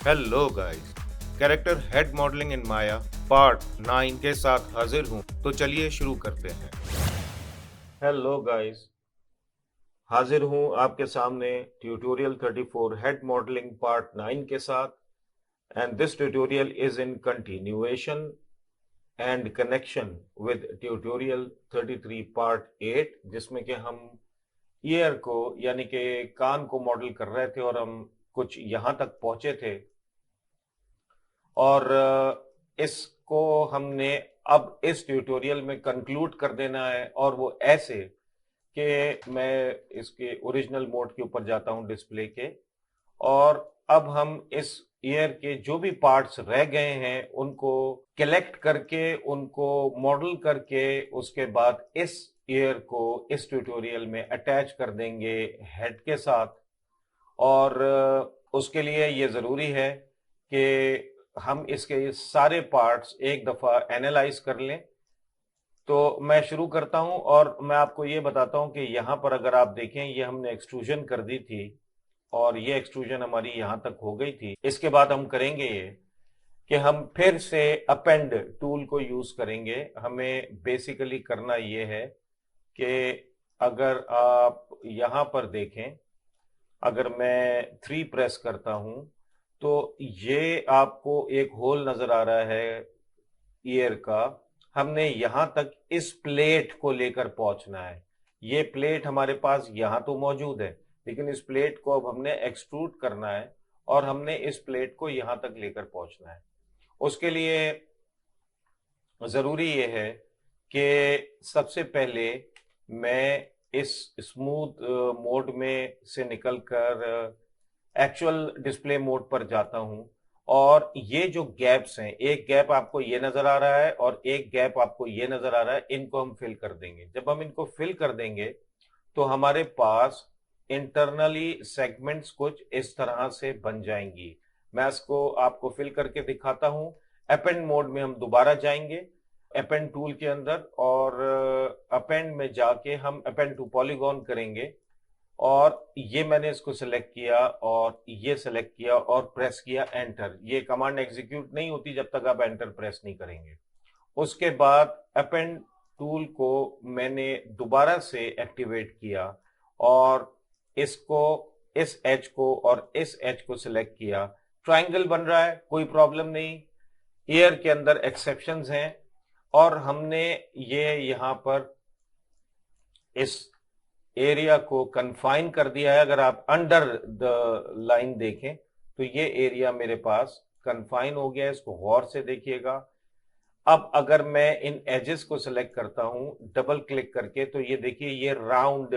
Hello guys. Character head modelling in Maya part 9 के साथ हाजिर हूं, तो चलिए शुरू करते हैं। हेलो गाइस, हाजिर हूं आपके सामने ट्यूटोरियल 34 हेड मॉडलिंग पार्ट 9 के साथ। And this tutorial is in continuation and connection with tutorial 33 part 8, जिसमें कि हम ईयर को यानी कि कान को मॉडल कर रहे थे और हम कुछ यहां तक पहुंचे थे। और इसको हमने अब इस ट्यूटोरियल में कंक्लूड कर देना है, और वो ऐसे कि मैं इसके ओरिजिनल मोड के ऊपर जाता हूं डिस्प्ले के। और अब हम इस ईयर के जो भी पार्ट्स रह गए हैं उनको कलेक्ट करके, उनको मॉडल करके, उसके बाद इस ईयर को इस ट्यूटोरियल में अटैच कर देंगे हेड के साथ। और उसके लिए ये ज़रूरी है कि हम इसके सारे पार्ट्स एक दफ़ा एनालाइज कर लें। तो मैं शुरू करता हूं और मैं आपको ये बताता हूं कि यहाँ पर अगर आप देखें, ये हमने एक्सट्रूजन कर दी थी और ये एक्सट्रूजन हमारी यहाँ तक हो गई थी। इसके बाद हम करेंगे ये कि हम फिर से अपेंड टूल को यूज करेंगे। हमें बेसिकली करना ये है कि अगर आप यहाँ पर देखें, अगर मैं 3 प्रेस करता हूं तो ये आपको एक होल नजर आ रहा है ईयर का। हमने यहां तक इस प्लेट को लेकर पहुंचना है। ये प्लेट हमारे पास यहां तो मौजूद है, लेकिन इस प्लेट को अब हमने एक्सट्रूड करना है और हमने इस प्लेट को यहां तक लेकर पहुंचना है। उसके लिए जरूरी ये है कि सबसे पहले मैं इस स्मूथ मोड में से निकलकर एक्चुअल डिस्प्ले मोड पर जाता हूं। और ये जो गैप्स हैं, एक गैप आपको ये नजर आ रहा है और एक गैप आपको ये नजर आ रहा है, इनको हम फिल कर देंगे। जब हम इनको फिल कर देंगे तो हमारे पास इंटरनली सेगमेंट्स कुछ इस तरह से बन जाएंगी। मैं इसको आपको फिल करके दिखाता हूं। अपेंड मोड में हम दोबारा जाएंगे अपेंड टूल के अंदर, और अपेंड में जाके हम अपेंड टू पॉलीगॉन करेंगे। और ये मैंने इसको सेलेक्ट किया और ये सेलेक्ट किया और प्रेस किया एंटर। ये कमांड एग्जीक्यूट नहीं होती जब तक आप एंटर प्रेस नहीं करेंगे। उसके बाद अपेंड टूल को मैंने दोबारा से एक्टिवेट किया और इसको, इस एज को और इस एज को सिलेक्ट किया। ट्राइंगल बन रहा है, कोई प्रॉब्लम नहीं। ईयर के अंदर एक्सेप्शंस हैं और हमने ये यहां पर इस एरिया को कन्फाइन कर दिया है। अगर आप अंडर द लाइन देखें तो ये एरिया मेरे पास कन्फाइन हो गया है, इसको गौर से देखिएगा। अब अगर मैं इन एजेस को सिलेक्ट करता हूं डबल क्लिक करके, तो ये देखिए ये राउंड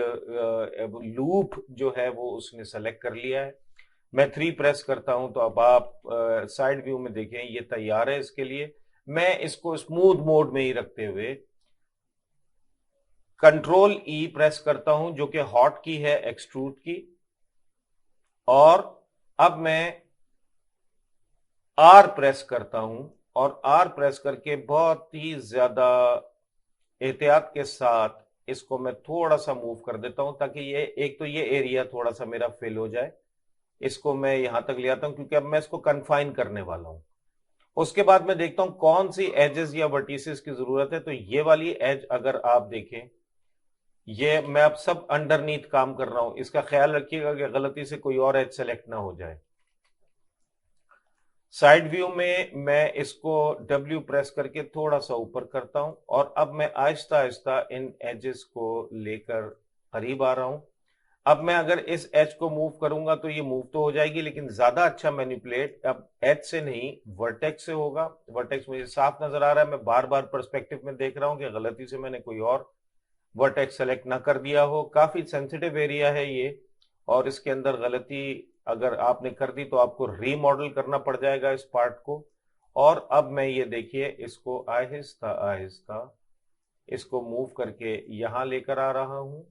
लूप जो है वो उसने सेलेक्ट कर लिया है। मैं 3 प्रेस करता हूं तो अब आप साइड व्यू में देखें, ये तैयार है इसके लिए। मैं इसको स्मूथ मोड में ही रखते हुए कंट्रोल ई प्रेस करता हूं, जो कि हॉट की है एक्सट्रूड की। और अब मैं आर प्रेस करता हूं और आर प्रेस करके बहुत ही ज्यादा एहतियात के साथ इसको मैं थोड़ा सा मूव कर देता हूं, ताकि ये एक तो ये एरिया थोड़ा सा मेरा फिल हो जाए। इसको मैं यहां तक ले आता हूं क्योंकि अब मैं इसको कन्फाइन करने वाला हूं। उसके बाद मैं देखता हूं कौन सी एजेस या वर्टिसेस की जरूरत है। तो ये वाली एज अगर आप देखें, ये मैं अब सब अंडरनीथ काम कर रहा हूं। इसका ख्याल रखिएगा कि गलती से कोई और एज सेलेक्ट ना हो जाए। साइड व्यू में मैं इसको डब्ल्यू प्रेस करके थोड़ा सा ऊपर करता हूं और अब मैं आहिस्ता आहिस्ता इन एजेस को लेकर करीब आ रहा हूं। अब मैं अगर इस एज को मूव करूंगा तो ये मूव तो हो जाएगी, लेकिन ज्यादा अच्छा मैनिपुलेट अब एज से नहीं वर्टेक्स से होगा। वर्टेक्स मुझे साफ नजर आ रहा है। मैं बार बार पर्सपेक्टिव में देख रहा हूं कि गलती से मैंने कोई और वर्टेक्स सेलेक्ट ना कर दिया हो। काफी सेंसिटिव एरिया है ये, और इसके अंदर गलती अगर आपने कर दी तो आपको रीमॉडल करना पड़ जाएगा इस पार्ट को। और अब मैं ये देखिए इसको आहिस्ता आहिस्ता इसको मूव करके यहां लेकर आ रहा हूं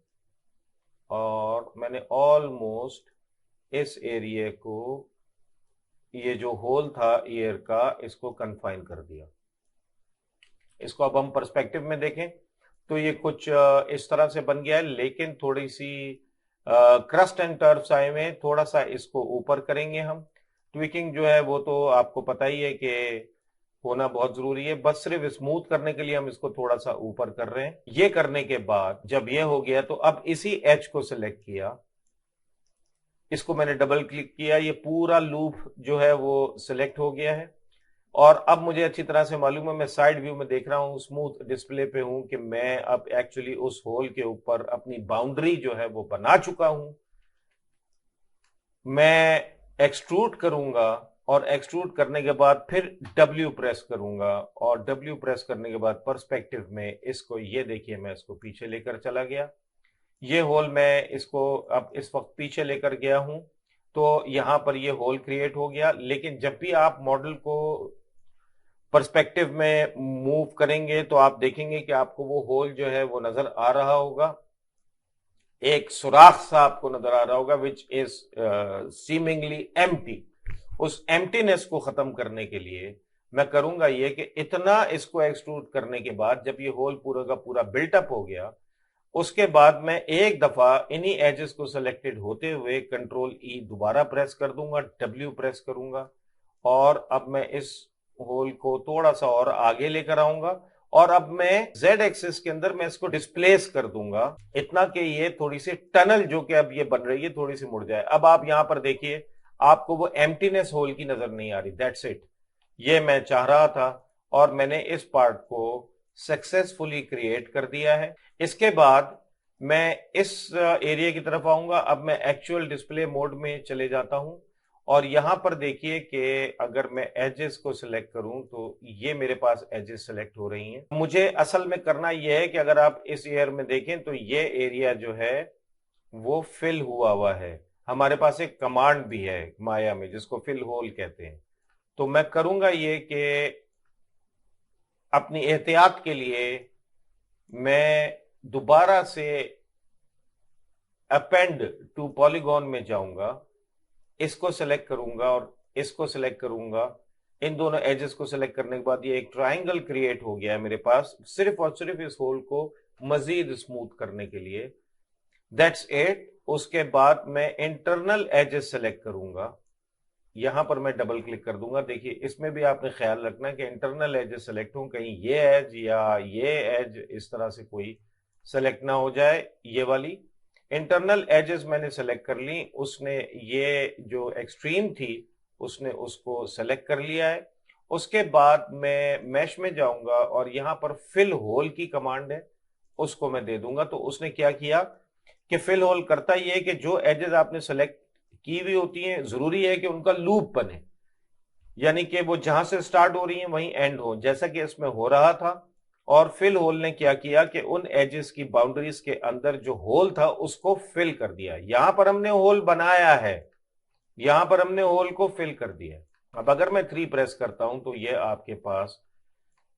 और मैंने ऑलमोस्ट इस एरिया को, ये जो होल था ईयर का, इसको कन्फाइन कर दिया। इसको अब हम पर्सपेक्टिव में देखें तो ये कुछ इस तरह से बन गया है, लेकिन थोड़ी सी क्रस्ट एंड टर्फ्स आए हुए हैं। थोड़ा सा इसको ऊपर करेंगे हम, ट्विकिंग जो है वो तो आपको पता ही है कि होना बहुत जरूरी है। बस सिर्फ स्मूथ करने के लिए हम इसको थोड़ा सा ऊपर कर रहे हैं। ये करने के बाद जब ये हो गया तो अब इसी एज को सिलेक्ट किया, इसको मैंने डबल क्लिक किया, ये पूरा लूप जो है वो सिलेक्ट हो गया है। और अब मुझे अच्छी तरह से मालूम है, मैं साइड व्यू में देख रहा हूं, स्मूथ डिस्प्ले पे हूं, कि मैं अब एक्चुअली उस होल के ऊपर अपनी बाउंड्री जो है वो बना चुका हूं। मैं एक्सट्रूड करूंगा और एक्सट्रूड करने के बाद फिर डब्ल्यू प्रेस करूंगा, और डब्ल्यू प्रेस करने के बाद पर्सपेक्टिव में इसको, ये देखिए मैं इसको पीछे लेकर चला गया। ये होल मैं इसको अब इस वक्त पीछे लेकर गया हूं, तो यहां पर ये होल क्रिएट हो गया। लेकिन जब भी आप मॉडल को पर्सपेक्टिव में मूव करेंगे तो आप देखेंगे कि आपको वो होल जो है वो नजर आ रहा होगा, एक सुराख सा आपको नजर आ रहा होगा, विच इज सीमिंगली एम्प्टी। उस एम्प्टीनेस को खत्म करने के लिए मैं करूंगा ये कि इतना इसको एक्सट्रूड करने के बाद जब ये होल पूरा का पूरा बिल्टअप हो गया, उसके बाद मैं एक दफा इन्हीं एजेस को सिलेक्टेड होते हुए कंट्रोल ई दोबारा प्रेस कर दूंगा, डब्ल्यू प्रेस करूंगा, और अब मैं इस होल को थोड़ा सा और आगे लेकर आऊंगा, और अब मैं जेड एक्सिस के अंदर मैं इसको डिस्प्लेस कर दूंगा, इतना कि ये थोड़ी सी टनल जो कि अब ये बन रही है थोड़ी सी मुड़ जाए। अब आप यहां पर देखिए, आपको वो एम्प्टीनेस होल की नजर नहीं आ रही। दैट्स इट, ये मैं चाह रहा था, और मैंने इस पार्ट को सक्सेसफुली क्रिएट कर दिया है। इसके बाद मैं इस एरिया की तरफ आऊंगा। अब मैं एक्चुअल डिस्प्ले मोड में चले जाता हूं, और यहां पर देखिए कि अगर मैं एजेस को सिलेक्ट करूं तो ये मेरे पास एजेस सिलेक्ट हो रही हैं। मुझे असल में करना यह है कि अगर आप इस एयर में देखें तो ये एरिया जो है वो फिल हुआ है। हमारे पास एक कमांड भी है माया में जिसको फिल होल कहते हैं। तो मैं करूंगा ये कि अपनी एहतियात के लिए मैं दोबारा से अपेंड टू पॉलीगॉन में जाऊंगा, इसको सेलेक्ट करूंगा और इसको सेलेक्ट करूंगा। इन दोनों एजेस को सेलेक्ट करने के बाद ये एक ट्राइंगल क्रिएट हो गया है मेरे पास, सिर्फ और सिर्फ इस होल को मजीद स्मूथ करने के लिए। That's it. उसके बाद मैं इंटरनल एजेस सेलेक्ट करूंगा, यहां पर मैं डबल क्लिक कर दूंगा। देखिए इसमें भी आपने ख्याल रखना है कि इंटरनल एजेस सेलेक्ट हो, कहीं ये एज या ये एज इस तरह से कोई सेलेक्ट ना हो जाए। ये वाली इंटरनल एजेस मैंने सेलेक्ट कर ली, उसने ये जो एक्सट्रीम थी उसने उसको सेलेक्ट कर लिया है। उसके बाद मैं मैश में जाऊंगा और यहां पर फिल होल की कमांड है, उसको मैं दे दूंगा। तो उसने क्या किया कि फिल होल करता ही है कि जो एजेस आपने सेलेक्ट की हुई होती हैं जरूरी है कि उनका लूप बने, यानी कि वो जहां से स्टार्ट हो रही हैं वहीं एंड हो, जैसा कि इसमें हो रहा था। और फिल होल ने क्या किया कि उन एजेस की बाउंड्रीज के अंदर जो होल था उसको फिल कर दिया। यहां पर हमने होल बनाया है, यहां पर हमने होल को फिल कर दिया। अब अगर मैं 3 प्रेस करता हूं तो ये आपके पास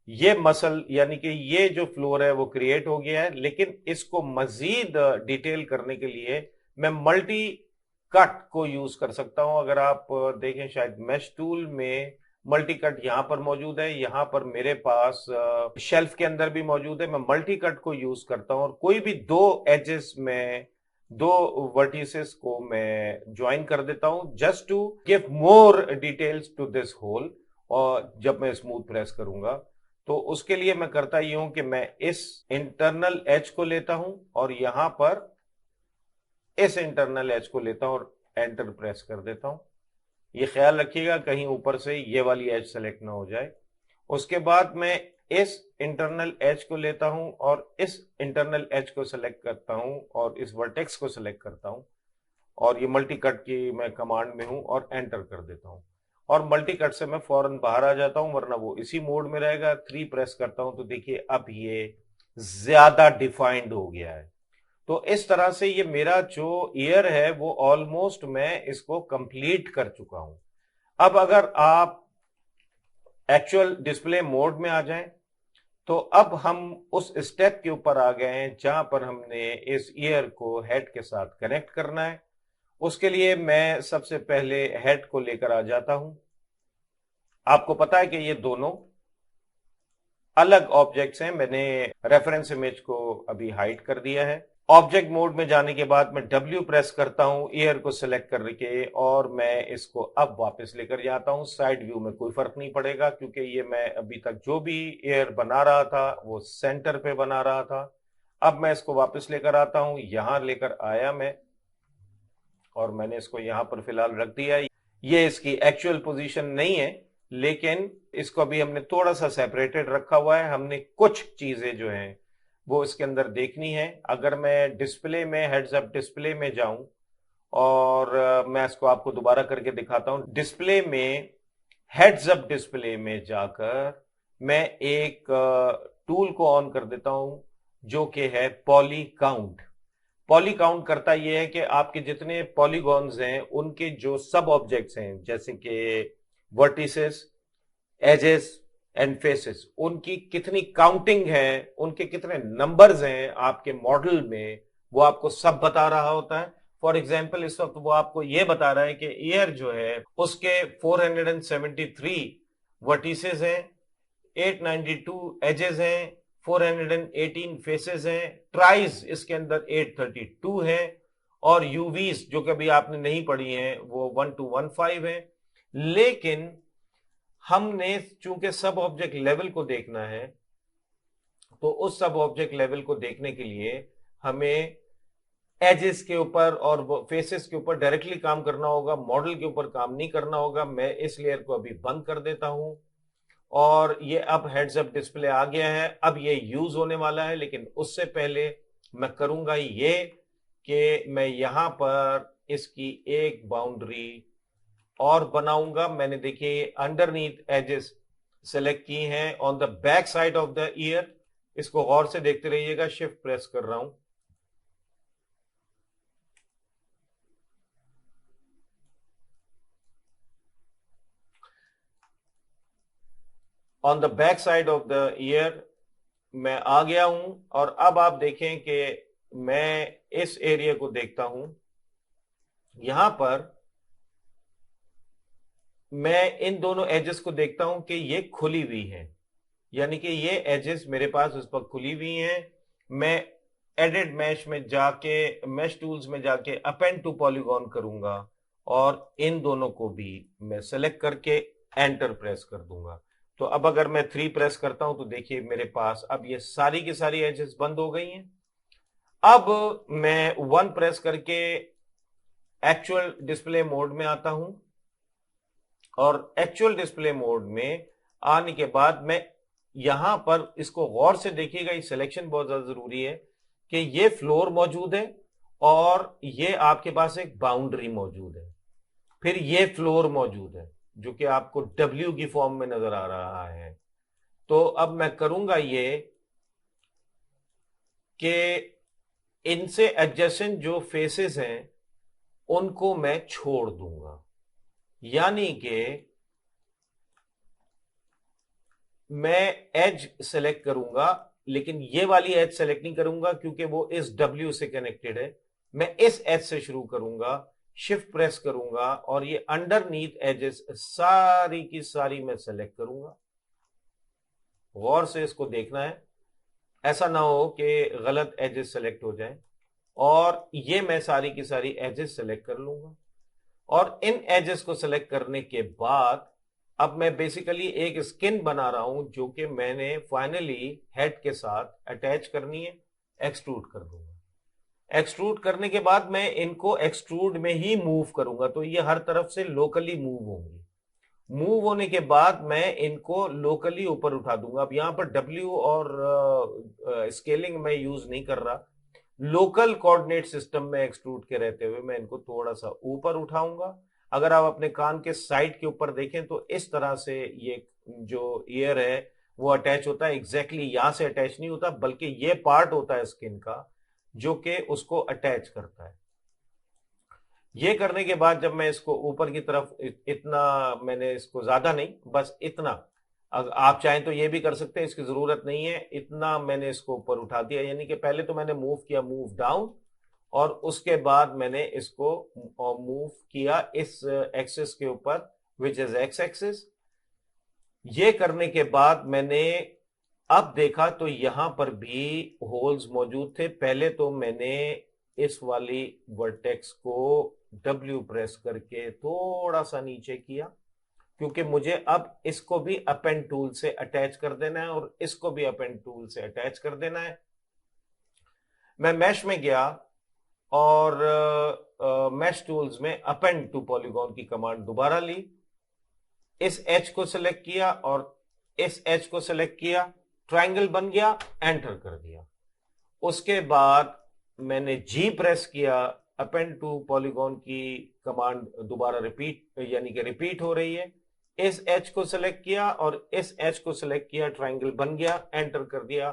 ये मसल यानी कि ये जो फ्लोर है वो क्रिएट हो गया है। लेकिन इसको मजीद डिटेल करने के लिए मैं मल्टी कट को यूज कर सकता हूं। अगर आप देखें शायद मैश टूल में मल्टी कट यहां पर मौजूद है, यहां पर मेरे पास शेल्फ के अंदर भी मौजूद है। मैं मल्टी कट को यूज करता हूं और कोई भी दो एजेस में दो वर्टिसेस को मैं ज्वाइन कर देता हूं just to give more details to this hole. और जब मैं स्मूथ प्रेस करूंगा तो उसके लिए मैं करता ही हूं कि मैं इस इंटरनल एज को लेता हूं और यहां पर इस इंटरनल एज को लेता हूं और एंटर प्रेस कर देता हूं। ये ख्याल रखिएगा कहीं ऊपर से ये वाली एज सेलेक्ट ना हो जाए। उसके बाद मैं इस इंटरनल एज को लेता हूं और इस इंटरनल एज को सेलेक्ट करता हूं और इस वर्टेक्स को सेलेक्ट करता हूं, और ये मल्टी कट की मैं कमांड में हूं और एंटर कर देता हूं। और मल्टी कट से मैं फौरन बाहर आ जाता हूं, वरना वो इसी मोड में रहेगा। 3 प्रेस करता हूं तो देखिए अब ये ज्यादा डिफाइंड हो गया है। तो इस तरह से ये मेरा जो ईयर है वो ऑलमोस्ट मैं इसको कंप्लीट कर चुका हूं। अब अगर आप एक्चुअल डिस्प्ले मोड में आ जाएं तो अब हम उस स्टेप के ऊपर आ गए हैं जहां पर हमने इस ईयर को हेड के साथ कनेक्ट करना है। उसके लिए मैं सबसे पहले हेड को लेकर आ जाता हूं। आपको पता है कि ये दोनों अलग ऑब्जेक्ट्स हैं। मैंने रेफरेंस इमेज को अभी हाइड कर दिया है ऑब्जेक्ट मोड में जाने के बाद मैं W प्रेस करता हूं एयर को सिलेक्ट करके, और मैं इसको अब वापस लेकर जाता हूं। साइड व्यू में कोई फर्क नहीं पड़ेगा, क्योंकि ये मैं अभी तक जो भी एयर बना रहा था वो सेंटर पे बना रहा था। अब मैं इसको वापस लेकर आता हूं, यहां लेकर आया मैं, और मैंने इसको यहां पर फिलहाल रख दिया। ये इसकी एक्चुअल पोजीशन नहीं है, लेकिन इसको अभी हमने थोड़ा सा सेपरेटेड रखा हुआ है। हमने कुछ चीजें जो हैं वो इसके अंदर देखनी है। अगर मैं डिस्प्ले में, हेड्स अप डिस्प्ले में जाऊं, और मैं इसको आपको दोबारा करके दिखाता हूं। डिस्प्ले में, हेड्स अप डिस्प्ले में जाकर मैं एक टूल को ऑन कर देता हूं, जो कि है पॉली काउंट। पॉली काउंट करता यह है कि आपके जितने पॉलीगॉन्स हैं उनके जो सब ऑब्जेक्ट्स हैं, जैसे कि वर्टिसेस, एजेस एंड फेसेस, उनकी कितनी काउंटिंग है, उनके कितने नंबर्स हैं आपके मॉडल में, वो आपको सब बता रहा होता है। फॉर एग्जाम्पल इस वक्त वो आपको यह बता रहा है कि एयर जो है उसके 473 वर्टिसेस हैं, 892 एजेस हैं, 418 फेसेस हैं, ट्राइज इसके अंदर 832 हैं, और यूवीज जो कभी आपने नहीं पढ़ी हैं वो 1215 है। लेकिन हमने चूंकि सब ऑब्जेक्ट लेवल को देखना है, तो उस सब ऑब्जेक्ट लेवल को देखने के लिए हमें एजेस के ऊपर और फेसेस के ऊपर डायरेक्टली काम करना होगा, मॉडल के ऊपर काम नहीं करना होगा। मैं इस लेयर को अभी बंद कर देता हूं, और ये अब हेड्स अप डिस्प्ले आ गया है। अब ये यूज होने वाला है, लेकिन उससे पहले मैं करूंगा ये कि मैं यहां पर इसकी एक बाउंड्री और बनाऊंगा। मैंने देखिए अंडरनीथ एजेस सेलेक्ट की हैं on the back side of the year. इसको गौर से देखते रहिएगा, शिफ्ट प्रेस कर रहा हूं। On the back side of the year मैं आ गया हूं, और अब आप देखें कि मैं इस एरिया को देखता हूं। यहां पर मैं इन दोनों एजेस को देखता हूं कि ये खुली हुई है, यानी कि ये एजेस मेरे पास उस पर खुली हुई हैं। मैं एडिट मैश में जाके, मैश टूल्स में जाके अपेंड टू पॉलीगॉन करूंगा, और इन दोनों को भी मैं सेलेक्ट करके एंटर प्रेस कर दूंगा। तो अब अगर मैं 3 प्रेस करता हूं तो देखिए मेरे पास अब ये सारी की सारी एजेस बंद हो गई हैं। अब मैं 1 प्रेस करके एक्चुअल डिस्प्ले मोड में आता हूं, और एक्चुअल डिस्प्ले मोड में आने के बाद मैं यहां पर, इसको गौर से देखिएगा, ये सिलेक्शन बहुत ज्यादा जरूरी है कि ये फ्लोर मौजूद है और ये आपके पास एक बाउंड्री मौजूद है, फिर ये फ्लोर मौजूद है जो कि आपको डब्ल्यू की फॉर्म में नजर आ रहा है। तो अब मैं करूंगा ये कि इनसे एडजेसेंट जो फेसेस हैं उनको मैं छोड़ दूंगा, यानी कि मैं एज सेलेक्ट करूंगा, लेकिन ये वाली एज सेलेक्ट नहीं करूंगा क्योंकि वो इस W से कनेक्टेड है। मैं इस एज से शुरू करूंगा, शिफ्ट प्रेस करूंगा, और ये अंडरनीथ एजेस सारी की सारी मैं सेलेक्ट करूंगा। गौर से इसको देखना है, ऐसा ना हो कि गलत एजेस सेलेक्ट हो जाए। और ये मैं सारी की सारी एजेस सेलेक्ट कर लूंगा, और इन एजेस को सेलेक्ट करने के बाद अब मैं बेसिकली एक स्किन बना रहा हूं जो कि मैंने फाइनली हेड के साथ अटैच करनी है। एक्सट्रूड कर दूंगा। एक्सट्रूड करने के बाद मैं इनको एक्सट्रूड में ही मूव करूंगा, तो ये हर तरफ से लोकली मूव होंगी। मूव होने के बाद मैं इनको लोकली ऊपर उठा दूंगा। अब यहां पर W और स्केलिंग मैं यूज नहीं कर रहा, लोकल कोऑर्डिनेट सिस्टम में एक्सट्रूड के रहते हुए मैं इनको थोड़ा सा ऊपर उठाऊंगा। अगर आप अपने कान के साइड के ऊपर देखें तो इस तरह से ये जो ईयर है वो अटैच होता है। एग्जैक्टली यहां से अटैच नहीं होता, बल्कि ये पार्ट होता है स्किन का जो कि उसको अटैच करता है। ये करने के बाद जब मैं इसको ऊपर की तरफ, इतना मैंने इसको ज्यादा नहीं, बस इतना, अगर आप चाहें तो ये भी कर सकते हैं, इसकी जरूरत नहीं है, इतना मैंने इसको ऊपर उठा दिया। यानी कि पहले तो मैंने मूव किया, मूव डाउन, और उसके बाद मैंने इसको मूव किया इस एक्सिस के ऊपर, विच इज एक्स एक्सिस। ये करने के बाद मैंने अब देखा तो यहां पर भी होल्स मौजूद थे। पहले तो मैंने इस वाली वर्टेक्स को W प्रेस करके थोड़ा सा नीचे किया, क्योंकि मुझे अब इसको भी अपेंड टूल से अटैच कर देना है और इसको भी अपेंड टूल से अटैच कर देना है। मैं मैश में गया और मैश टूल्स में अपेंड टू पॉलीगॉन की कमांड दोबारा ली, इस एच को सिलेक्ट किया और इस एच को सिलेक्ट किया, ट्रायंगल बन गया, एंटर कर दिया। उसके बाद मैंने जी प्रेस किया, अपेंड टू पॉलीगॉन की कमांड दोबारा रिपीट यानी कि रिपीट हो रही है, इस एच को सिलेक्ट किया और इस एच को सिलेक्ट किया, ट्रायंगल बन गया, एंटर कर दिया।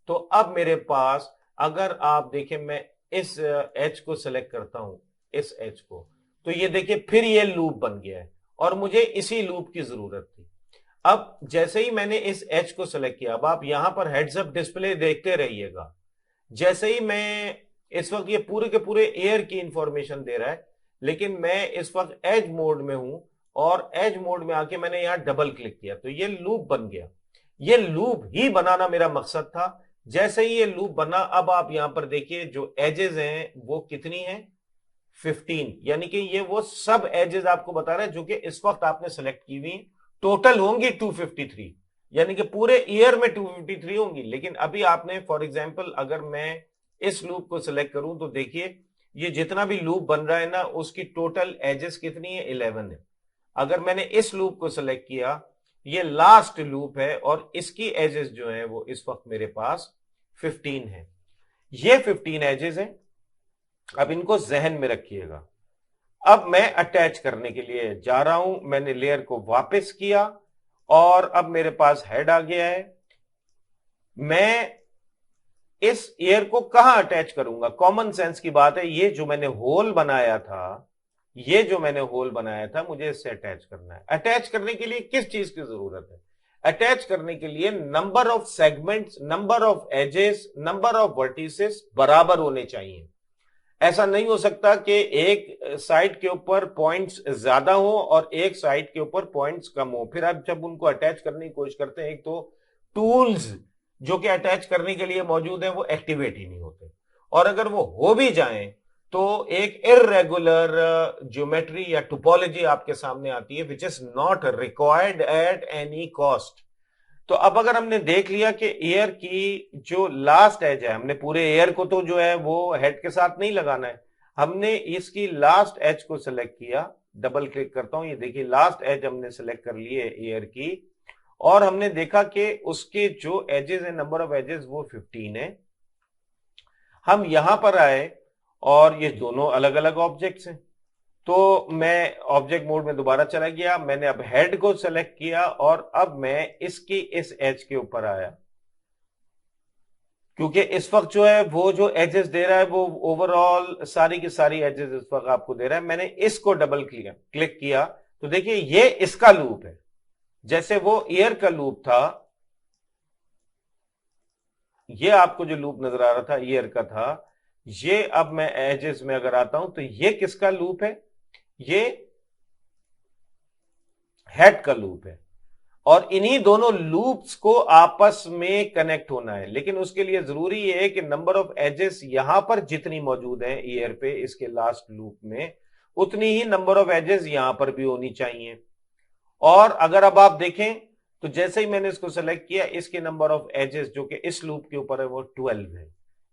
तो अब मेरे पास, अगर आप देखें, मैं इस एच को सिलेक्ट करता हूं, इस एच को, तो ये देखिए फिर ये लूप बन गया है और मुझे इसी लूप की जरूरत थी। अब जैसे ही मैंने इस एच को सिलेक्ट किया, अब आप यहां पर हेड्स अप डिस्प्ले देखते रहिएगा, जैसे ही मैं इस वक्त, ये पूरे के पूरे एयर की इंफॉर्मेशन दे रहा है, लेकिन मैं इस वक्त एज मोड में हूं और एज मोड में आके मैंने यहां डबल क्लिक किया तो ये लूप बन गया। ये लूप ही बनाना मेरा मकसद था। जैसे ही ये लूप बना, अब आप यहां पर देखिए जो एजेस हैं वो कितनी हैं, 15, यानी कि ये वो सब एजेस आपको बता रहा है जो कि इस वक्त आपने सेलेक्ट की हुई, टोटल होंगी 253, यानी कि पूरे ईयर में 253 होंगी। लेकिन अभी आपने, फॉर एग्जांपल, अगर मैं इस लूप को सिलेक्ट करूं तो देखिए ये जितना भी लूप बन रहा है ना, उसकी टोटल एजेस कितनी है, 11 है। अगर मैंने इस लूप को सिलेक्ट किया, ये लास्ट लूप है और इसकी एजेस जो है वो इस वक्त मेरे पास 15 है। ये 15 एजेस हैं। अब इनको जहन में रखिएगा। अब मैं अटैच करने के लिए जा रहा हूं, मैंने लेयर को वापस किया और अब मेरे पास हेड आ गया है। मैं इस एयर को कहां अटैच करूंगा? कॉमन सेंस की बात है, ये जो मैंने होल बनाया था, ये जो मैंने होल बनाया था, मुझे इससे अटैच करना है। अटैच करने के लिए किस चीज की जरूरत है? अटैच करने के लिए number of segments, number of edges, number of vertices बराबर होने चाहिए। ऐसा नहीं हो सकता कि एक साइड के ऊपर पॉइंट्स ज्यादा हो और एक साइड के ऊपर पॉइंट्स कम हो। फिर आप जब उनको अटैच करने की कोशिश करते हैं, एक तो टूल्स जो कि अटैच करने के लिए मौजूद है वो एक्टिवेट ही नहीं होते, और अगर वो हो भी जाएं तो एक इररेगुलर ज्योमेट्री या टोपोलॉजी आपके सामने आती है, which is not required at any cost. तो अब अगर हमने देख लिया कि एयर की जो लास्ट एज है, हमने पूरे एयर को तो जो है वो हेड के साथ नहीं लगाना है, हमने इसकी लास्ट एज को सिलेक्ट किया। डबल क्लिक करता हूं, ये देखिए लास्ट एज हमने सिलेक्ट कर ली है एयर की, और हमने देखा कि उसके जो एजेस है, नंबर ऑफ एजेस वो 15 है। हम यहां पर आए और ये दोनों अलग अलग ऑब्जेक्ट्स हैं, तो मैं ऑब्जेक्ट मोड में दोबारा चला गया, मैंने अब हेड को सेलेक्ट किया और अब मैं इसकी इस एज के ऊपर आया, क्योंकि इस वक्त जो है वो जो एजेस दे रहा है वो ओवरऑल सारी की सारी एजेस इस वक्त आपको दे रहा है। मैंने इसको डबल क्लिक किया तो देखिए ये इसका लूप है, जैसे वो ईयर का लूप था, ये आपको जो लूप नजर आ रहा था ईयर का था, ये अब मैं एजेस में अगर आता हूं तो ये किसका लूप है? ये हेड का लूप है। और इन्हीं दोनों लूप्स को आपस में कनेक्ट होना है, लेकिन उसके लिए जरूरी है कि नंबर ऑफ एजेस यहां पर जितनी मौजूद है ईयर पे इसके लास्ट लूप में, उतनी ही नंबर ऑफ एजेस यहां पर भी होनी चाहिए। और अगर अब आप देखें तो जैसे ही मैंने इसको सेलेक्ट किया, इसके नंबर ऑफ एजेस जो कि इस लूप के ऊपर है वो 12 है,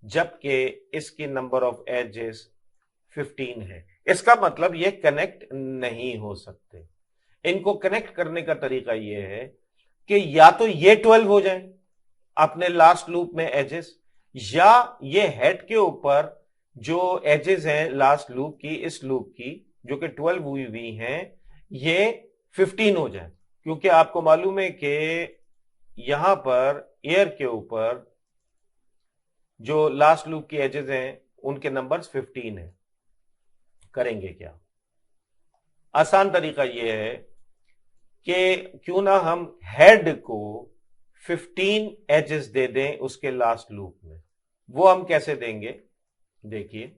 जबकि इसकी नंबर ऑफ एजेस 15 है। इसका मतलब ये कनेक्ट नहीं हो सकते। इनको कनेक्ट करने का तरीका यह है कि या तो ये 12 हो जाए अपने लास्ट लूप में एजेस, या ये हेड के ऊपर जो एजेस हैं लास्ट लूप की, इस लूप की जो कि 12 हुई हुई हैं, ये 15 हो जाए, क्योंकि आपको मालूम है कि यहां पर एयर के ऊपर जो लास्ट लूप की एजेस हैं उनके नंबर्स 15 है। करेंगे क्या? आसान तरीका यह है कि क्यों ना हम हेड को 15 एजेस दे दें उसके लास्ट लूप में। वो हम कैसे देंगे? देखिए,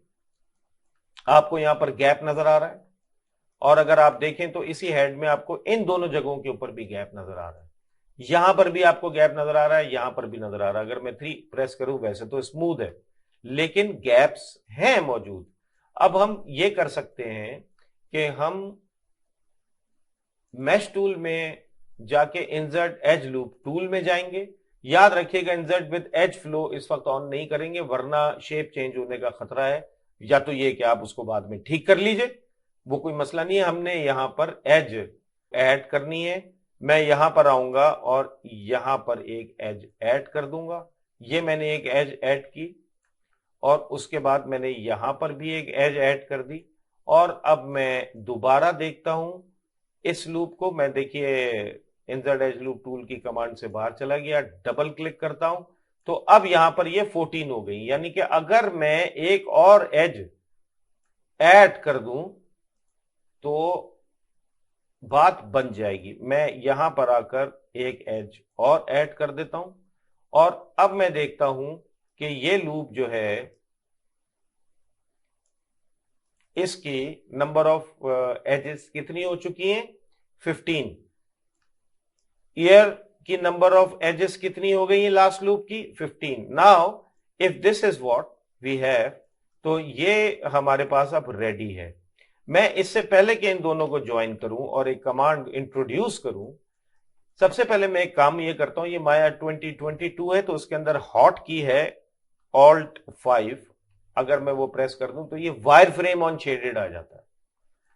आपको यहां पर गैप नजर आ रहा है, और अगर आप देखें तो इसी हेड में आपको इन दोनों जगहों के ऊपर भी गैप नजर आ रहा है। यहां पर भी आपको गैप नजर आ रहा है, यहां पर भी नजर आ रहा है। अगर मैं 3 प्रेस करूं, वैसे तो स्मूथ है लेकिन गैप्स हैं मौजूद। अब हम ये कर सकते हैं कि हम मैश टूल में जाके इंसर्ट एज लूप टूल में जाएंगे। याद रखिएगा इंसर्ट विद एज फ्लो इस वक्त ऑन नहीं करेंगे, वरना शेप चेंज होने का खतरा है। या तो ये कि आप उसको बाद में ठीक कर लीजिए, वो कोई मसला नहीं है। हमने यहां पर एज ऐड करनी है। मैं यहां पर आऊंगा और यहां पर एक एज ऐड कर दूंगा। ये मैंने एक एज ऐड की और उसके बाद मैंने यहां पर भी एक एज ऐड कर दी। और अब मैं दोबारा देखता हूं इस लूप को। मैं देखिए इंसर्ट एज लूप टूल की कमांड से बाहर चला गया, डबल क्लिक करता हूं तो अब यहां पर ये 14 हो गई। यानी कि अगर मैं एक और एज ऐड कर दूं तो बात बन जाएगी। मैं यहां पर आकर एक एज और ऐड कर देता हूं और अब मैं देखता हूं कि ये लूप जो है इसकी नंबर ऑफ एजेस कितनी हो चुकी हैं, 15। ईयर की नंबर ऑफ एजेस कितनी हो गई है लास्ट लूप की, 15। Now if this is what we have, तो ये हमारे पास अब रेडी है। मैं इससे पहले कि इन दोनों को ज्वाइन करूं और एक कमांड इंट्रोड्यूस करूं, सबसे पहले मैं एक काम ये करता हूं। ये माया 2022 है तो उसके अंदर हॉट की है Alt 5। अगर मैं वो प्रेस कर दूं तो ये वायर फ्रेम ऑन शेडेड आ जाता है।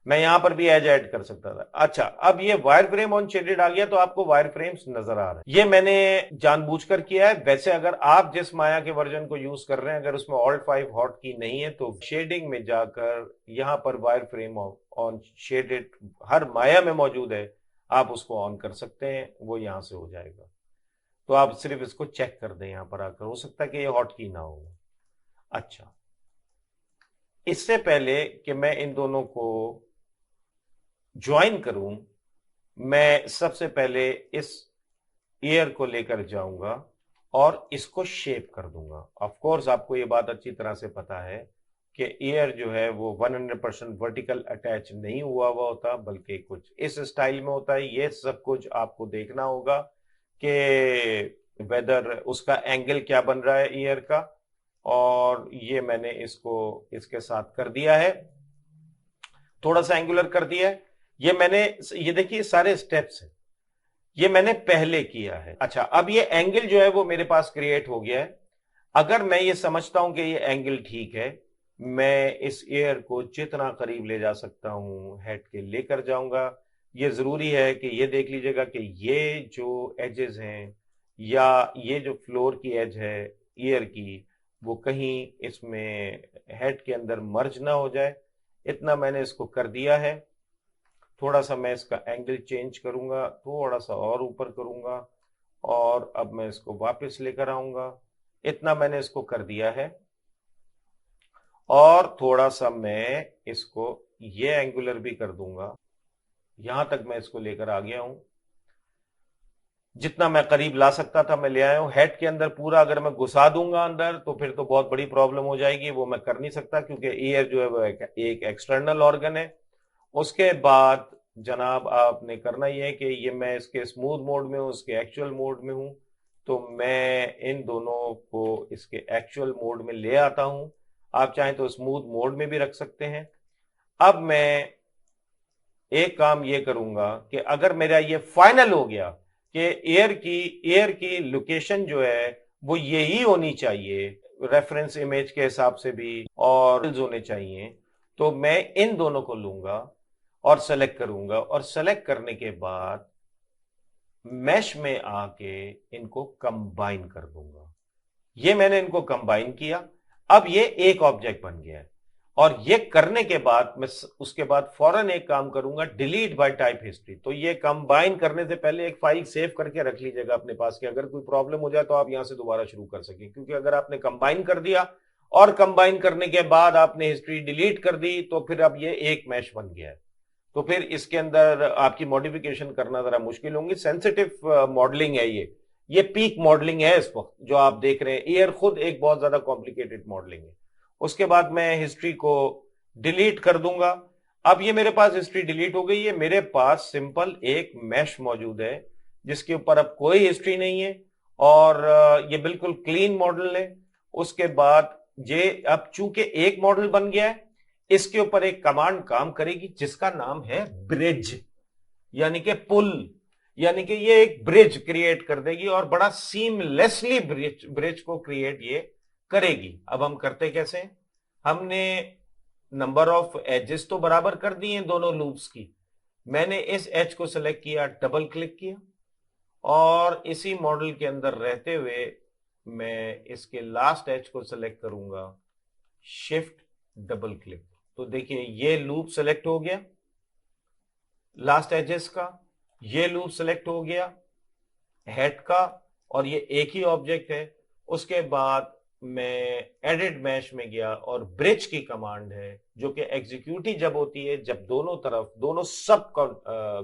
मैं यहां पर भी एज ऐड कर सकता था। अच्छा, अब ये वायर फ्रेम ऑन शेडेड आ गया तो आपको वायर फ्रेम्स नजर आ रहे हैं। ये मैंने जानबूझकर किया है। वैसे अगर आप जिस माया के वर्जन को यूज कर रहे हैं, अगर उसमें Alt 5 हॉट की नहीं है तो शेडिंग में जाकर यहां पर वायर फ्रेम ऑन शेडेड हर माया में मौजूद है, आप उसको ऑन कर सकते हैं, वो यहां से हो जाएगा। तो आप सिर्फ इसको चेक कर दें यहां पर आकर, हो सकता है कि ये हॉट की ना हो। अच्छा, इससे पहले कि मैं इन दोनों को ज्वाइन करूं, मैं सबसे पहले इस ईयर को लेकर जाऊंगा और इसको शेप कर दूंगा। ऑफ कोर्स आपको ये बात अच्छी तरह से पता है कि ईयर जो है वो 100% वर्टिकल अटैच नहीं हुआ हुआ होता, बल्कि कुछ इस स्टाइल में होता है। ये सब कुछ आपको देखना होगा कि वेदर उसका एंगल क्या बन रहा है ईयर का। और ये मैंने इसको इसके साथ कर दिया है, थोड़ा सा एंगुलर कर दिया है। ये मैंने, ये देखिए सारे स्टेप्स हैं, ये मैंने पहले किया है। अच्छा, अब ये एंगल जो है वो मेरे पास क्रिएट हो गया है। अगर मैं ये समझता हूं कि ये एंगल ठीक है, मैं इस एयर को जितना करीब ले जा सकता हूं हेड के लेकर जाऊंगा। ये जरूरी है कि ये देख लीजिएगा कि ये जो एजेस हैं या ये जो फ्लोर की एज है ईयर की, वो कहीं इसमें हेड के अंदर मर्ज ना हो जाए। इतना मैंने इसको कर दिया है। थोड़ा सा मैं इसका एंगल चेंज करूंगा, थोड़ा सा और ऊपर करूंगा और अब मैं इसको वापस लेकर आऊंगा। इतना मैंने इसको कर दिया है और थोड़ा सा मैं इसको ये एंगुलर भी कर दूंगा। यहां तक मैं इसको लेकर आ गया हूं, जितना मैं करीब ला सकता था मैं ले आया हूं। हेड के अंदर पूरा अगर मैं घुसा दूंगा अंदर तो फिर तो बहुत बड़ी प्रॉब्लम हो जाएगी, वो मैं कर नहीं सकता क्योंकि ईयर जो है वो एक एक्सटर्नल ऑर्गन है। उसके बाद जनाब आपने करना ही है कि ये मैं इसके स्मूथ मोड में हूं, इसके एक्चुअल मोड में हूं, तो मैं इन दोनों को इसके एक्चुअल मोड में ले आता हूं। आप चाहें तो स्मूथ मोड में भी रख सकते हैं। अब मैं एक काम ये करूंगा कि अगर मेरा ये फाइनल हो गया कि एयर की लोकेशन जो है वो यही होनी चाहिए, रेफरेंस इमेज के हिसाब से भी और होने चाहिए, तो मैं इन दोनों को लूंगा और सेलेक्ट करूंगा और सेलेक्ट करने के बाद मैश में आके इनको कंबाइन कर दूंगा। ये मैंने इनको कंबाइन किया, अब ये एक ऑब्जेक्ट बन गया है। और ये करने के बाद मैं उसके बाद फौरन एक काम करूंगा, डिलीट बाय टाइप हिस्ट्री। तो ये कंबाइन करने से पहले एक फाइल सेव करके रख लीजिएगा अपने पास कि अगर कोई प्रॉब्लम हो जाए तो आप यहां से दोबारा शुरू कर सकें। क्योंकि अगर आपने कंबाइन कर दिया और कंबाइन करने के बाद आपने हिस्ट्री डिलीट कर दी तो फिर अब ये एक मैश बन गया है। तो फिर इसके अंदर आपकी मॉडिफिकेशन करना जरा मुश्किल होंगी। सेंसिटिव मॉडलिंग है ये पीक मॉडलिंग है इस वक्त जो आप देख रहे हैं। एयर खुद एक बहुत ज्यादा कॉम्प्लिकेटेड मॉडलिंग है। उसके बाद मैं हिस्ट्री को डिलीट कर दूंगा। अब ये मेरे पास हिस्ट्री डिलीट हो गई है, मेरे पास सिंपल एक मैश मौजूद है जिसके ऊपर अब कोई हिस्ट्री नहीं है और ये बिल्कुल क्लीन मॉडल है। उसके बाद ये अब चूंकि एक मॉडल बन गया है, इसके ऊपर एक कमांड काम करेगी जिसका नाम है ब्रिज, यानी कि पुल, यानी कि ये एक ब्रिज क्रिएट कर देगी और बड़ा सीमलेसली ब्रिज को क्रिएट ये करेगी। अब हम करते कैसे हैं, हमने नंबर ऑफ एजेस तो बराबर कर दिए हैं दोनों लूप्स की। मैंने इस एज को सिलेक्ट किया, डबल क्लिक किया और इसी मॉडल के अंदर रहते हुए मैं इसके लास्ट एज को सिलेक्ट करूंगा, शिफ्ट डबल क्लिक। तो देखिए ये लूप सेलेक्ट हो गया लास्ट एजेस का, ये लूप सेलेक्ट हो गया हेड का, और ये एक ही ऑब्जेक्ट है। उसके बाद मैं एडिट मैश में गया और ब्रिज की कमांड है जो कि एग्जीक्यूट ही जब होती है जब दोनों तरफ, दोनों सब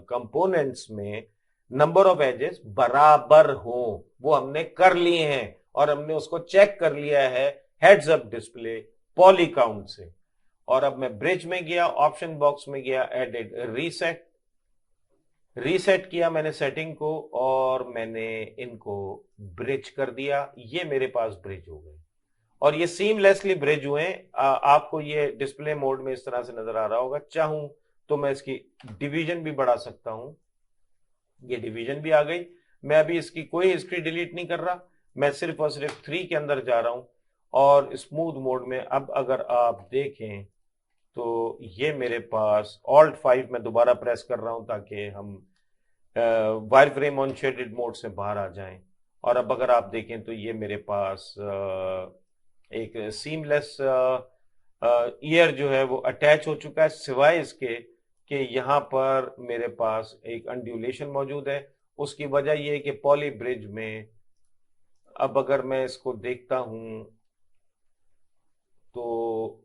कंपोनेंट्स में नंबर ऑफ एजेस बराबर हो। वो हमने कर लिए हैं और हमने उसको चेक कर लिया है heads up display poly count से। और अब मैं ब्रिज में गया, ऑप्शन बॉक्स में गया, एडिट रीसेट, रीसेट किया मैंने सेटिंग को और मैंने इनको ब्रिज कर दिया। ये मेरे पास ब्रिज हो गए और ये सीमलेसली ब्रिज हुए। आपको ये डिस्प्ले मोड में इस तरह से नजर आ रहा होगा। चाहूं तो मैं इसकी डिवीजन भी बढ़ा सकता हूं, ये डिवीजन भी आ गई। मैं अभी इसकी कोई हिस्ट्री डिलीट नहीं कर रहा, मैं सिर्फ और सिर्फ 3 के अंदर जा रहा हूं और स्मूथ मोड में अब अगर आप देखें तो ये मेरे पास ऑल्ट 5 में दोबारा प्रेस कर रहा हूं ताकि हम wire frame on shaded mode से बाहर आ जाएं। और अब अगर आप देखें तो ये मेरे पास एक सीमलेस ईयर जो है वो अटैच हो चुका है, सिवाय इसके कि यहाँ पर मेरे पास एक अंड्यूलेशन मौजूद है। उसकी वजह यह है कि पॉली ब्रिज में अब अगर मैं इसको देखता हूं तो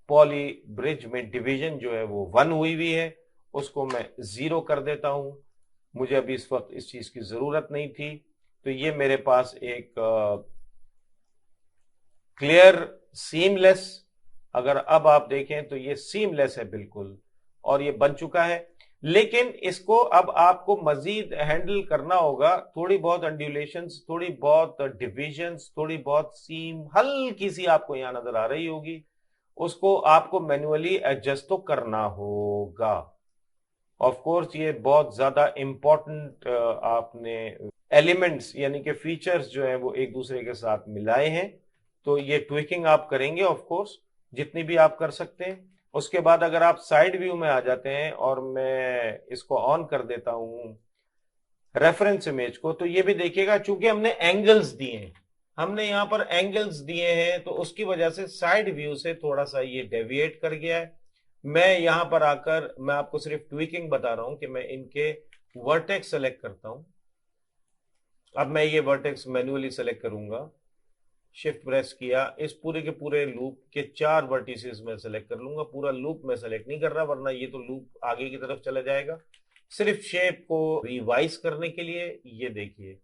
पॉली ब्रिज में डिवीजन जो है वो 1 हुई है, उसको मैं 0 कर देता हूं। मुझे अभी इस वक्त इस चीज की जरूरत नहीं थी। तो ये मेरे पास एक क्लियर सीमलेस, अगर अब आप देखें तो ये सीमलेस है बिल्कुल और ये बन चुका है। लेकिन इसको अब आपको मजीद हैंडल करना होगा, थोड़ी बहुत अंड्यूलेशंस, थोड़ी बहुत डिविजन्स, थोड़ी बहुत सीम हल्की सी आपको यहां नजर आ रही होगी, उसको आपको मैन्युअली एडजस्ट तो करना होगा। ऑफ कोर्स ये बहुत ज्यादा इंपॉर्टेंट आपने एलिमेंट्स यानी कि फीचर्स जो है वो एक दूसरे के साथ मिलाए हैं, तो ये ट्विकिंग आप करेंगे ऑफ कोर्स जितनी भी आप कर सकते हैं। उसके बाद अगर आप साइड व्यू में आ जाते हैं और मैं इसको ऑन कर देता हूं रेफरेंस इमेज को, तो ये भी देखिएगा चूंकि हमने एंगल्स दिए हैं, हमने यहां पर एंगल्स दिए हैं तो उसकी वजह से साइड व्यू से थोड़ा सा ये डेविएट कर गया है। मैं यहां पर आकर मैं आपको सिर्फ ट्विकिंग बता रहा हूं कि मैं इनके वर्टेक्स सेलेक्ट करता हूं। अब मैं ये वर्टेक्स मैन्युअली सेलेक्ट करूंगा, शिफ्ट प्रेस किया, इस पूरे के पूरे लूप के 4 वर्टिसेस में सेलेक्ट कर लूंगा। पूरा लूप में सेलेक्ट नहीं कर रहा वरना ये तो लूप आगे की तरफ चला जाएगा। सिर्फ शेप को रिवाइज करने के लिए ये देखिए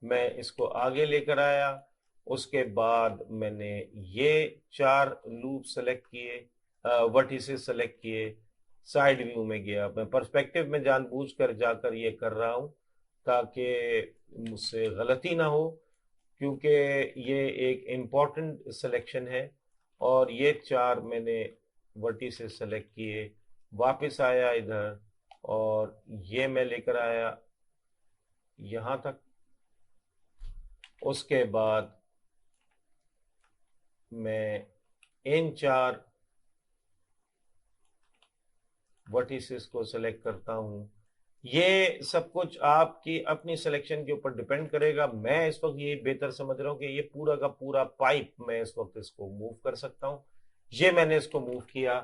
मैं इसको आगे लेकर आया। उसके बाद मैंने ये 4 लूप सेलेक्ट किए, वर्टिसेस सेलेक्ट किए, साइड व्यू में गया। मैं पर्सपेक्टिव में जानबूझकर जाकर ये कर रहा हूं ताकि मुझसे गलती ना हो, क्योंकि ये एक इम्पॉर्टेंट सिलेक्शन है। और ये 4 मैंने वर्टिसेस सेलेक्ट किए, वापस आया इधर और ये मैं लेकर आया यहां तक। उसके बाद मैं इन 4 वर्टिसेस को सेलेक्ट करता हूं। ये सब कुछ आपकी अपनी सिलेक्शन के ऊपर डिपेंड करेगा। मैं इस वक्त ये बेहतर समझ रहा हूं कि ये पूरा का पूरा पाइप मैं इस वक्त इसको मूव कर सकता हूं। ये मैंने इसको मूव किया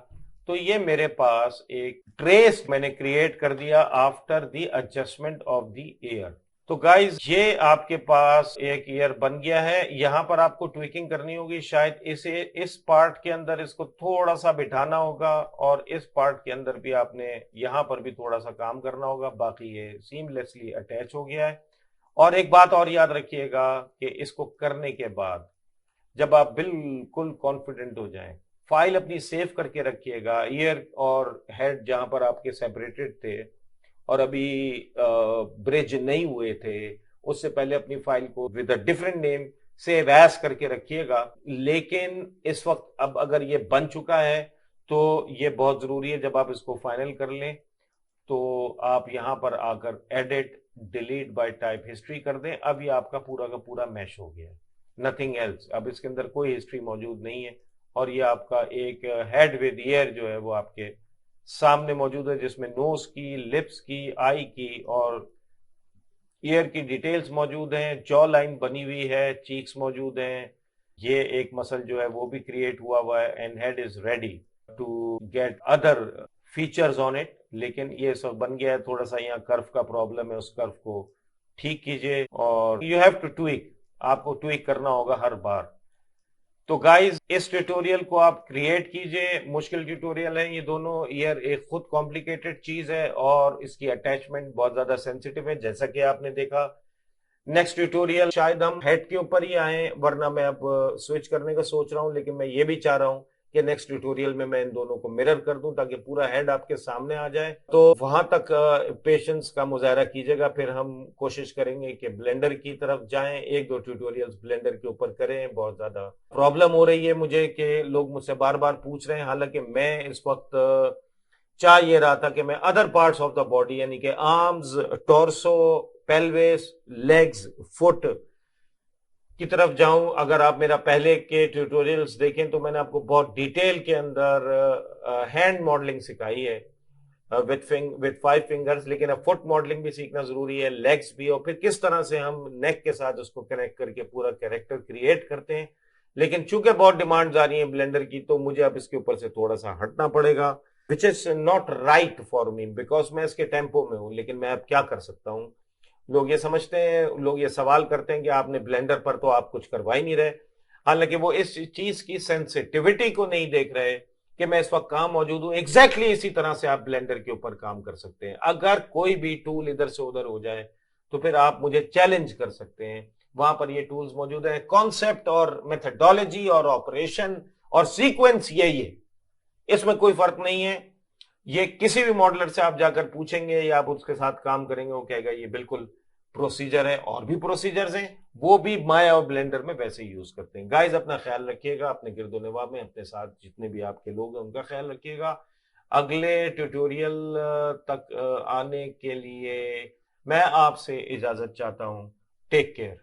तो ये मेरे पास एक ट्रेस मैंने क्रिएट कर दिया after the adjustment of the air. तो गाइज ये आपके पास एक ईयर बन गया है। यहां पर आपको ट्विकिंग करनी होगी, शायद इसे इस पार्ट के अंदर इसको थोड़ा सा बिठाना होगा और इस पार्ट के अंदर भी आपने यहां पर भी थोड़ा सा काम करना होगा। बाकी ये सीमलेसली अटैच हो गया है। और एक बात और याद रखिएगा कि इसको करने के बाद जब आप बिल्कुल कॉन्फिडेंट हो जाएं, फाइल अपनी सेव करके रखिएगा। ईयर और हेड जहां पर आपके सेपरेटेड थे और अभी ब्रिज नहीं हुए थे, उससे पहले अपनी फाइल को with a different name save as करके रखिएगा। लेकिन इस वक्त अब अगर ये बन चुका है तो ये बहुत जरूरी है, जब आप इसको फाइनल कर लें तो आप यहां पर आकर edit delete bye type history कर दें। अब ये आपका पूरा का पूरा मैश हो गया है, नथिंग एल्स। अब इसके अंदर कोई हिस्ट्री मौजूद नहीं है और ये आपका एक हेड विद ईयर जो है वो आपके सामने मौजूद है, जिसमें नोज की, लिप्स की, आई की और ईयर की डिटेल्स मौजूद हैं। जॉ लाइन बनी हुई है, चीक्स मौजूद हैं, ये एक मसल जो है वो भी क्रिएट हुआ हुआ है and head is ready to get other features on it. लेकिन ये सब बन गया है, थोड़ा सा यहाँ कर्व का प्रॉब्लम है, उस कर्व को ठीक कीजिए और यू हैव टू ट्विक, आपको ट्विक करना होगा हर बार। तो गाइस इस ट्यूटोरियल को आप क्रिएट कीजिए, मुश्किल ट्यूटोरियल है ये दोनों। ईयर एक खुद कॉम्प्लिकेटेड चीज है और इसकी अटैचमेंट बहुत ज्यादा सेंसिटिव है, जैसा कि आपने देखा। नेक्स्ट ट्यूटोरियल शायद हम हेड के ऊपर ही आए, वरना मैं अब स्विच करने का सोच रहा हूं, लेकिन मैं ये भी चाह रहा हूं कि नेक्स्ट ट्यूटोरियल में मैं इन दोनों को मिरर कर दूं ताकि पूरा हेड आपके सामने आ जाए। तो वहां तक पेशेंस का मुजाहरा कीजिएगा। फिर हम कोशिश करेंगे कि ब्लेंडर की तरफ जाएं, एक दो ट्यूटोरियल्स ब्लेंडर के ऊपर करें। बहुत ज्यादा प्रॉब्लम हो रही है मुझे कि लोग मुझसे बार बार पूछ रहे हैं, हालांकि मैं इस वक्त चाह ये रहा था कि मैं other parts of the body यानी कि arms, torso, pelvis, legs, foot की तरफ जाऊं। अगर आप मेरा पहले के ट्यूटोरियल्स देखें तो मैंने आपको बहुत डिटेल के अंदर हैंड मॉडलिंग सिखाई है विद 5 फिंगर्स, लेकिन अब फुट मॉडलिंग भी सीखना जरूरी है, लेग्स भी, और फिर किस तरह से हम नेक के साथ उसको कनेक्ट करके पूरा कैरेक्टर क्रिएट करते हैं। लेकिन चूंकि बहुत डिमांड्स आ रही हैं ब्लेंडर की, तो मुझे अब इसके ऊपर से थोड़ा सा हटना पड़ेगा, which is not right for me, because मैं इसके टेम्पो में हूं। लेकिन मैं अब क्या कर सकता हूं। लोग ये समझते हैं, लोग ये सवाल करते हैं कि आपने ब्लेंडर पर तो आप कुछ करवा ही नहीं रहे, हालांकि वो इस चीज की सेंसिटिविटी को नहीं देख रहे कि मैं इस वक्त कहां मौजूद हूं। एग्जैक्टली इसी तरह से आप ब्लेंडर के ऊपर काम कर सकते हैं। अगर कोई भी टूल इधर से उधर हो जाए तो फिर आप मुझे चैलेंज कर सकते हैं, वहां पर ये टूल्स मौजूद है। कॉन्सेप्ट और मेथडोलॉजी और ऑपरेशन और सीक्वेंस यही है, इसमें कोई फर्क नहीं है। ये किसी भी मॉडलर से आप जाकर पूछेंगे या आप उसके साथ काम करेंगे, वो कहेगा ये बिल्कुल प्रोसीजर है। और भी प्रोसीजर्स हैं, वो भी माया और ब्लेंडर में वैसे ही यूज करते हैं। गाइस अपना ख्याल रखिएगा, अपने गिरदो नवाब में अपने साथ जितने भी आपके लोग हैं उनका ख्याल रखिएगा। अगले ट्यूटोरियल तक आने के लिए मैं आपसे इजाजत चाहता हूं। Take care.